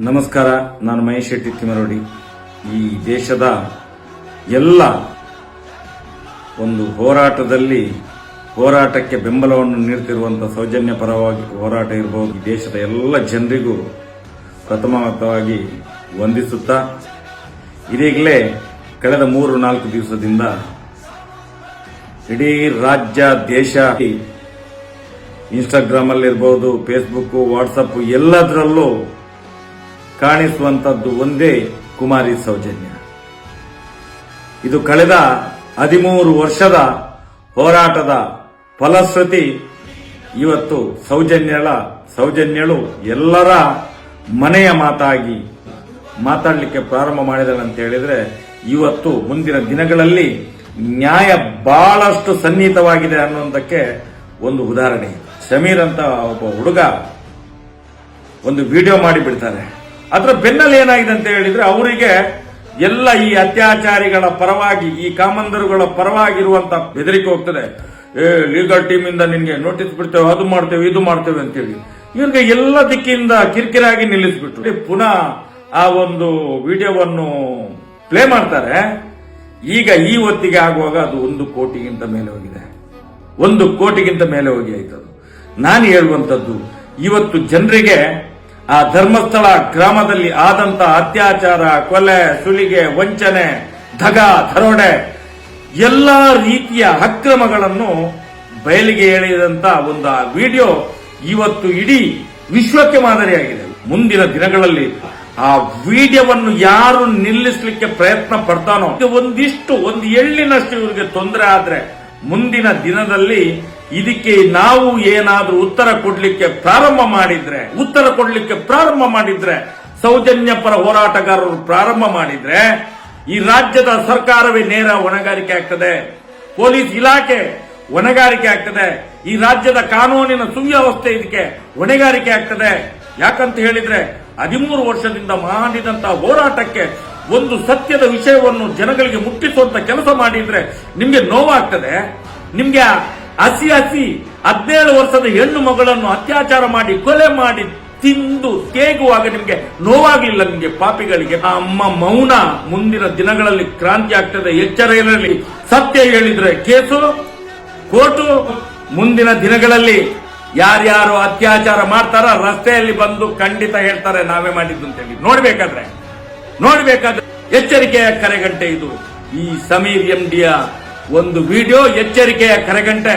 ನಮಸ್ಕಾರ, ನಾನು ಮಹೇಶ್ ಶೆಟ್ಟಿ ತಿಮರೋಡಿ. ಈ ದೇಶದ ಎಲ್ಲ ಒಂದು ಹೋರಾಟಕ್ಕೆ ಬೆಂಬಲವನ್ನು ನೀಡುತ್ತಿರುವಂತಹ ಸೌಜನ್ಯ ಪರವಾಗಿ ಹೋರಾಟ ಇರಬಹುದು. ಈ ದೇಶದ ಎಲ್ಲ ಜನರಿಗೂ ಪ್ರಥಮವಾಗಿ ವಂದಿಸುತ್ತಾ, ಇದೀಗಲೇ ಕಳೆದ 3-4 ದಿವಸದಿಂದ ಇಡೀ ರಾಜ್ಯ ದೇಶ ಇನ್ಸ್ಟಾಗ್ರಾಮ್ ಅಲ್ಲಿರಬಹುದು, ಫೇಸ್ಬುಕ್, ವಾಟ್ಸಪ್ ಎಲ್ಲದರಲ್ಲೂ ಕಾಣಿಸುವಂತದ್ದು ಒಂದೇ ಕುಮಾರಿ ಸೌಜನ್ಯ. ಇದು ಕಳೆದ 13 ವರ್ಷದ ಹೋರಾಟದ ಫಲಶ್ರುತಿ. ಇವತ್ತು ಸೌಜನ್ಯಳು ಎಲ್ಲರ ಮನೆಯ ಮಾತಾಗಿ ಮಾತಾಡಲಿಕ್ಕೆ ಪ್ರಾರಂಭ ಮಾಡಿದಳು ಅಂತ ಹೇಳಿದ್ರೆ, ಇವತ್ತು ಮುಂದಿನ ದಿನಗಳಲ್ಲಿ ನ್ಯಾಯ ಬಹಳಷ್ಟು ಸನ್ನಿಹಿತವಾಗಿದೆ ಅನ್ನುವುದಕ್ಕೆ ಒಂದು ಉದಾಹರಣೆ. ಸಮೀರ್ ಅಂತ ಒಬ್ಬ ಹುಡುಗ ಒಂದು ವಿಡಿಯೋ ಮಾಡಿ ಬಿಡ್ತಾರೆ. ಅದರ ಬೆನ್ನಲ್ಲಿ ಏನಾಗಿದೆ ಅಂತ ಹೇಳಿದ್ರೆ, ಅವರಿಗೆ ಎಲ್ಲ ಈ ಅತ್ಯಾಚಾರಿಗಳ ಪರವಾಗಿ, ಈ ಕಾಮಂದರುಗಳ ಪರವಾಗಿರುವಂತ ಬೆದರಿಕೆ ಹೋಗ್ತದೆ. ಲೀಗಲ್ ಟೀಮ್ ಇಂದ ನಿನ್ಗೆ ನೋಟಿಸ್ ಬಿಡ್ತೇವೆ, ಅದು ಮಾಡ್ತೇವೆ, ಇದು ಮಾಡ್ತೇವೆ ಅಂತೇಳಿ ಇವ್ರಿಗೆ ಎಲ್ಲ ದಿಕ್ಕಿಂದ ಕಿರಿಕಿರಾಗಿ ನಿಲ್ಲಿಸ್ಬಿಟ್ಟು ಪುನಃ ಆ ಒಂದು ವಿಡಿಯೋವನ್ನು ಪ್ಲೇ ಮಾಡ್ತಾರೆ. ಈಗ ಈ ಹೊತ್ತಿಗೆ ಆಗುವಾಗ ಅದು 1 ಕೋಟಿಗಿಂತ ಮೇಲೆ ಹೋಗಿದೆ. 1 ಕೋಟಿಗಿಂತ ಮೇಲೆ ಹೋಗಿ ಆಯ್ತದು. ನಾನು ಹೇಳುವಂತದ್ದು, ಇವತ್ತು ಜನರಿಗೆ ಆ ಧರ್ಮಸ್ಥಳ ಗ್ರಾಮದಲ್ಲಿ ಆದಂತ ಅತ್ಯಾಚಾರ, ಕೊಲೆ, ಸುಲಿಗೆ, ವಂಚನೆ, ದರೋಡೆ ಎಲ್ಲಾ ರೀತಿಯ ಅಕ್ರಮಗಳನ್ನು ಬಯಲಿಗೆ ಎಳೆದಂತ ಒಂದು ವಿಡಿಯೋ ಇವತ್ತು ಇಡೀ ವಿಶ್ವಕ್ಕೆ ಮಾದರಿಯಾಗಿದೆ. ಮುಂದಿನ ದಿನಗಳಲ್ಲಿ ಆ ವಿಡಿಯೋವನ್ನು ಯಾರು ನಿಲ್ಲಿಸಲಿಕ್ಕೆ ಪ್ರಯತ್ನ ಪಡ್ತಾನೋ, ಒಂದು ಎಳ್ಳಿನಷ್ಟು ಇವರಿಗೆ ತೊಂದರೆ ಆದ್ರೆ ಮುಂದಿನ ದಿನದಲ್ಲಿ ಇದಕ್ಕೆ ನಾವು ಏನಾದ್ರೂ ಉತ್ತರ ಕೊಡ್ಲಿಕ್ಕೆ ಪ್ರಾರಂಭ ಮಾಡಿದ್ರೆ ಸೌಜನ್ಯ ಪರ ಹೋರಾಟಗಾರರು ಪ್ರಾರಂಭ ಮಾಡಿದ್ರೆ ಈ ರಾಜ್ಯದ ಸರ್ಕಾರವೇ ನೇರ ಹೊಣೆಗಾರಿಕೆ ಆಗ್ತದೆ, ಪೊಲೀಸ್ ಇಲಾಖೆ ಹೊಣೆಗಾರಿಕೆ ಆಗ್ತದೆ, ಈ ರಾಜ್ಯದ ಕಾನೂನಿನ ಸುವ್ಯವಸ್ಥೆ ಇದಕ್ಕೆ ಹೊಣೆಗಾರಿಕೆ ಆಗ್ತದೆ. ಯಾಕಂತ ಹೇಳಿದ್ರೆ 13 ವರ್ಷದಿಂದ ಮಾಡಿದಂತಹ ಹೋರಾಟಕ್ಕೆ ಒಂದು ಸತ್ಯದ ವಿಷಯವನ್ನು ಜನಗಳಿಗೆ ಮುಟ್ಟಿಸುವಂತ ಕೆಲಸ ಮಾಡಿದ್ರೆ ನಿಮ್ಗೆ ನೋವಾಗ್ತದೆ. ನಿಮ್ಗೆ ಹಸಿ 17 ವರ್ಷದ ಹೆಣ್ಣು ಮಗಳನ್ನು ಅತ್ಯಾಚಾರ ಮಾಡಿ, ಕೊಲೆ ಮಾಡಿ, ತಿಂದು ತೇಗುವಾಗ ನಿಮ್ಗೆ ನೋವಾಗ್ಲಿಲ್ಲ. ನಿಮ್ಗೆ ಪಾಪಿಗಳಿಗೆ ಅಮ್ಮ ಮೌನ ಮುಂದಿನ ದಿನಗಳಲ್ಲಿ ಕ್ರಾಂತಿ ಆಗ್ತದೆ. ಎಚ್ಚರ ಇರಲಿ. ಸತ್ಯ ಹೇಳಿದ್ರೆ ಕೇಸು, ಕೋರ್ಟು. ಮುಂದಿನ ದಿನಗಳಲ್ಲಿ ಯಾರ್ಯಾರು ಅತ್ಯಾಚಾರ ಮಾಡ್ತಾರ ರಸ್ತೆಯಲ್ಲಿ ಬಂದು ಖಂಡಿತ ಹೇಳ್ತಾರೆ ನಾವೇ ಮಾಡಿದ್ದು ಅಂತ ಹೇಳಿ. ನೋಡ್ಬೇಕಾದ್ರೆ ಎಚ್ಚರಿಕೆಯ ಕರೆಗಂಟೆ ಇದು. ಈ ಸಮೀರ್ MDಯ ಒಂದು ವಿಡಿಯೋ ಎಚ್ಚರಿಕೆಯ ಕರೆಗಂಟೆ.